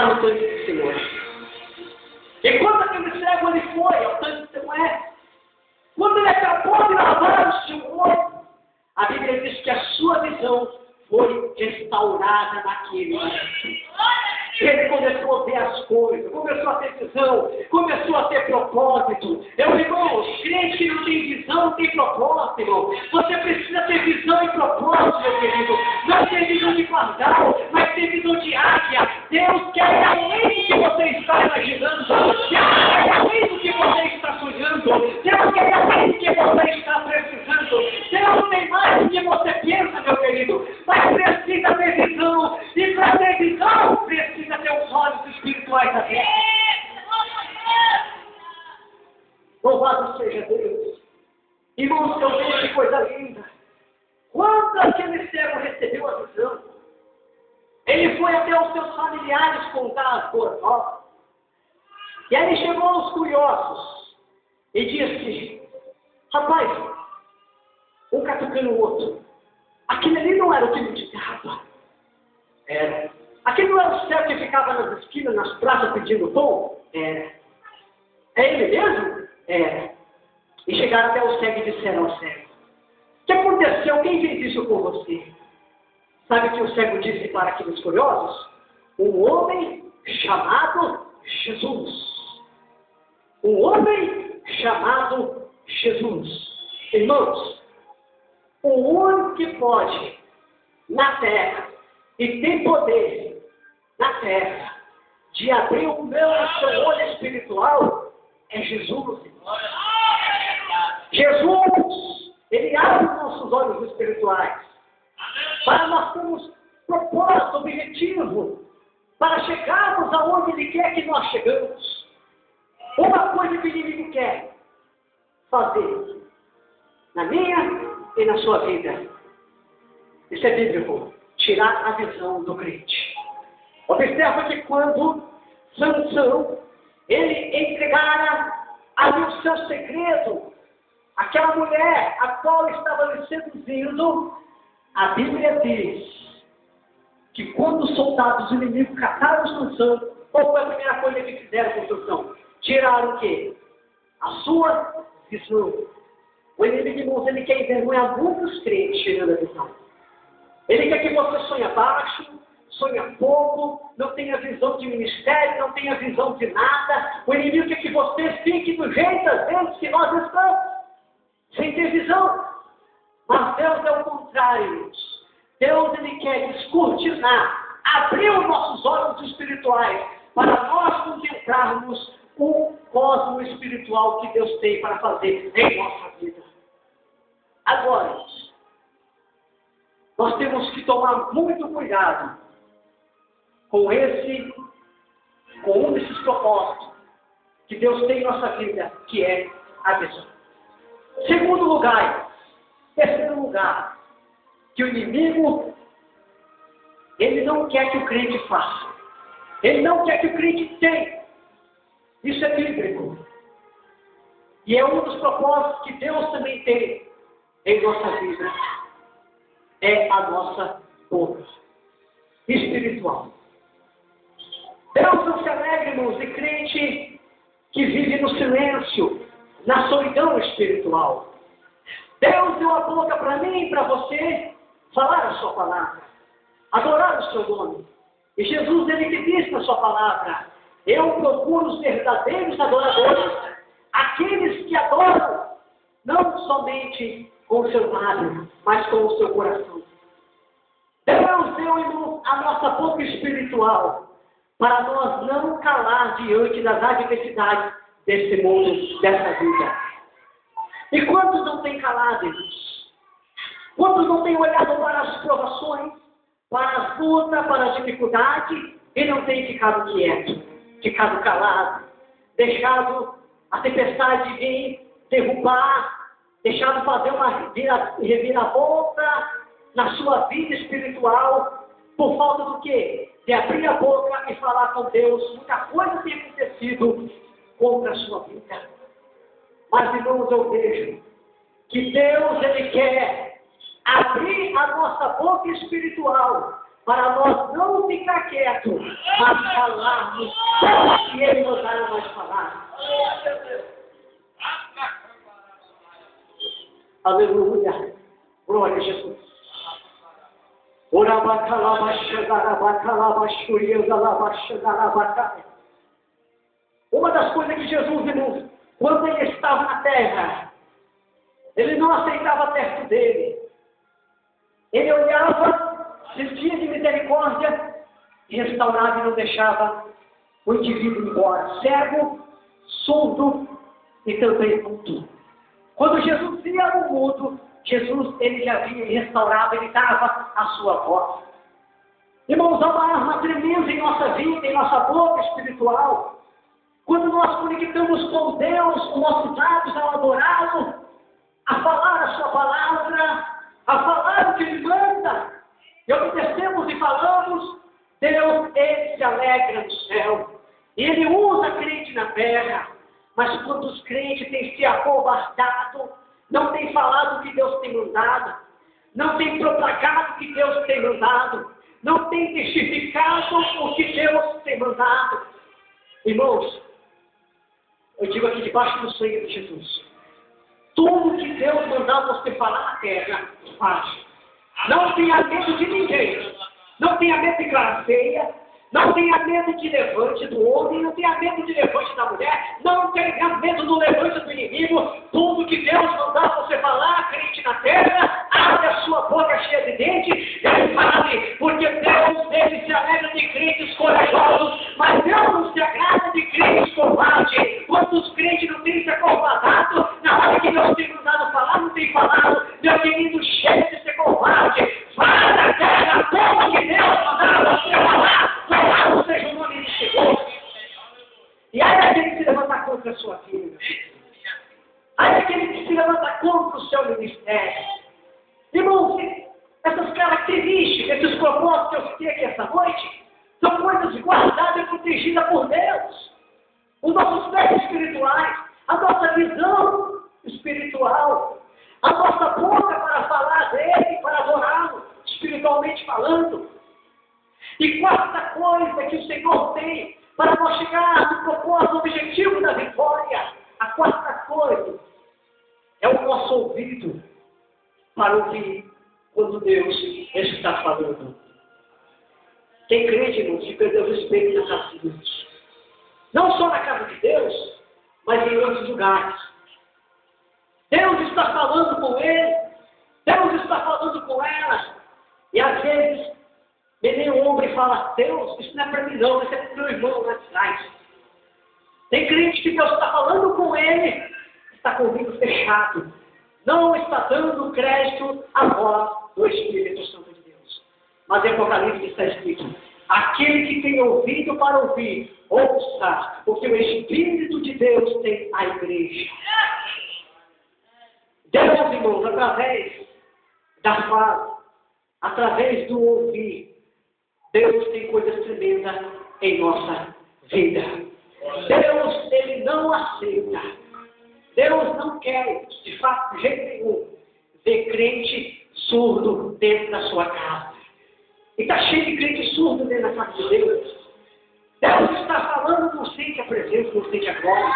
no tanque de Siloé. E quando aquele cego ele foi ao tanque de Siloé, quando ele acabou de lavar o seu olho, a Bíblia diz que a sua visão foi restaurada naquele momento. Ele começou a ver as coisas, começou a ter visão, começou a ter propósito. Irmãos, crente que não tem visão, não tem propósito, irmão. Você precisa ter visão e propósito, meu querido. Não ter visão de pardal, mas ter visão de águia. Deus quer ir além do que você está imaginando. Deus quer ir além do que você está sonhando. Deus quer ir além do que você está precisando. Deus tem mais do que você pensa, meu querido. Mas precisa ter visão. E para ter visão, precisa ter os olhos espirituais abertos. Louvado seja Deus. Irmãos, eu vejo que coisa linda. Quando aquele cego recebeu a visão, ele foi até os seus familiares contar as boas novas. E aí chegou aos curiosos e disse: rapaz, um catucando o outro. Aquele ali não era o que me indicava. Era. Aquele não era o cego que ficava nas esquinas, nas praças pedindo pão? Era. É ele mesmo? Era. E chegaram até o cego e disseram ao cego: o que aconteceu? Quem fez isso com você? Sabe o que o cego disse para aqueles curiosos? Um homem chamado Jesus. Um homem chamado Jesus. Irmãos, o único que pode na terra e tem poder na terra de abrir o meu e seu olho espiritual é Jesus. Jesus, ele abre os nossos olhos espirituais para nós termos propósito, objetivo, para chegarmos aonde ele quer que nós chegamos. Uma coisa que o inimigo quer fazer na minha e na sua vida, isso é bíblico, tirar a visão do crente. Observa que quando Sansão, ele entregara ali o seu segredo, aquela mulher a qual estava lhe seduzindo, a Bíblia diz que quando os soldados inimigos cataram Sansão, qual foi a primeira coisa que fizeram com Sansão? Tiraram o quê? A sua visão. O inimigo, irmãos, ele quer envergonhar muitos crentes tirando a visão. Ele quer que você sonhe baixo, sonhe pouco, não tenha visão de ministério, não tenha visão de nada. O inimigo quer que você fique do jeito, às vezes, que nós estamos, sem ter visão. Mas Deus é o contrário, irmãos. Deus, ele quer descortinar, abrir os nossos olhos espirituais, para nós contemplarmos o cosmo espiritual que Deus tem para fazer em nossa vida. Agora, nós temos que tomar muito cuidado com um desses propósitos que Deus tem em nossa vida, que é a visão. Segundo lugar, terceiro lugar, que o inimigo, ele não quer que o crente faça. Ele não quer que o crente tenha. Isso é bíblico. E é um dos propósitos que Deus também tem em nossa vida. É a nossa boca espiritual. Deus não se alegra, irmãos, de crente que vive no silêncio, na solidão espiritual. Deus deu a boca para mim e para você falar a sua palavra, adorar o seu nome. E Jesus, ele que disse na sua palavra: eu procuro os verdadeiros adoradores, aqueles que adoram não somente com o seu lábio, mas com o seu coração. Deus deu a nossa boca espiritual para nós não calar diante das adversidades desse mundo, dessa vida. E quantos não têm calado, irmãos? Quantos não têm olhado para as provações, para as lutas, para as dificuldades, e não têm ficado quieto, ficado calado, deixado a tempestade vir derrubar, deixado fazer uma reviravolta na sua vida espiritual, por falta do quê? De abrir a boca e falar com Deus. Muita coisa tem acontecido contra a sua vida. Mas, irmãos, eu vejo que Deus, ele quer abrir a nossa boca espiritual para nós não ficar quietos, mas falarmos o que Ele nos dará mais falar. Aleluia. Glória a Jesus. Uma das coisas que Jesus, irmãos, quando Ele estava na terra, Ele não aceitava perto dele. Ele olhava, sentia de misericórdia e restaurava e não deixava o indivíduo embora. Cego, surdo e também mudo. Quando Jesus via o mudo, Jesus, ele já via e restaurava, ele dava a sua voz. Irmãos, há uma arma tremenda em nossa vida, em nossa boca espiritual. Quando nós conectamos com Deus, com nossos lábios ao adorá-lo, a falar a sua palavra, a falar o que Ele manda, e obedecemos e falamos, Deus, Ele se alegra no céu. E Ele usa crente na terra. Mas quando os crentes têm se acovardado, não têm falado o que Deus tem mandado, não têm propagado o que Deus tem mandado, não têm testificado o que Deus tem mandado. Irmãos, eu digo aqui debaixo do sangue de Jesus, tudo que Deus mandar você falar na terra, faz. Não tenha medo de ninguém, não tenha medo de cara feia, não tenha medo de levante do homem, não tenha medo de levante da mulher, não tenha medo do levante do inimigo. Tudo que Deus mandar você falar, crente na terra, abre a sua boca cheia de dente e fale, porque Deus, ele se alegra de crentes corajosos, mas Deus não se agrada de crentes covardes. Quantos crentes não têm se acovardado, na hora que Deus tem mandado falar, não tem falado, meu querido, cheio de ser covarde, fala na terra, tudo que Deus mandar você falar. Louvado seja o nome do Senhor. E aí aquele que se levanta contra a sua vida. Aí aquele que se levanta contra o seu ministério. Irmãos, essas características, esses propósitos que eu citei aqui essa noite, são coisas guardadas e protegidas por Deus. Os nossos pés espirituais, a nossa visão espiritual, a nossa boca para falar dele, para adorá-lo, espiritualmente falando. E quarta coisa que o Senhor tem para nós chegar no propósito, objetivo da vitória, a quarta coisa é o nosso ouvido para ouvir quando Deus está falando. Tem crente, irmãos, que perdeu o respeito na casa de Deus. Não só na casa de Deus, mas em outros lugares. Deus está falando com ele, Deus está falando com ela, e às vezes vem um homem e fala, Deus, isso não é para mim não, isso é para o meu irmão lá atrás. Tem crente que Deus está falando com ele, está com o ouvido fechado, não está dando crédito à voz do Espírito Santo de Deus. Mas em Apocalipse está escrito, aquele que tem ouvido para ouvir, ouça o que o Espírito de Deus tem à igreja. Deus, irmãos, através da fala, através do ouvir, Deus tem coisas tremendas em nossa vida. Deus, ele não aceita. Deus não quer, de fato, de jeito nenhum, ver crente surdo dentro da sua casa. E está cheio de crente surdo dentro da casa de Deus. Deus está falando, não sente a presença, não sente a glória.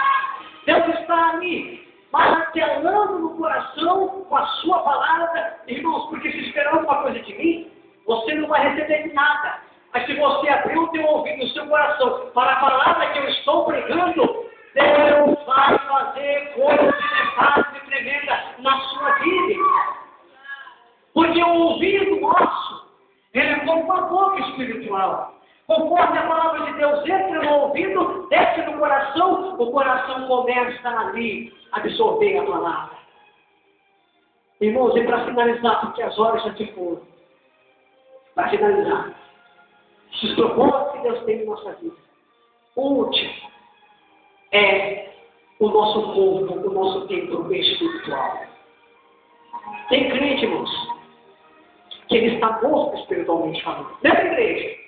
Deus está ali, martelando no coração com a sua palavra. Irmãos, porque se esperar alguma coisa de mim, você não vai receber nada. Mas se você abrir o teu ouvido, o seu coração, para a palavra que eu estou pregando, Deus vai fazer coisas inefáveis e tremendas na sua vida. Porque o ouvido nosso, ele é como uma boca espiritual. Conforme a palavra de Deus entra no ouvido, desce no coração, o coração começa ali a absorver a palavra. Irmãos, e para finalizar, porque as horas já se foram, para finalizar, os propósitos que Deus tem em nossa vida, o último é o nosso corpo, o nosso templo espiritual. Tem crente, irmãos, que ele está morto espiritualmente falando. Nessa igreja,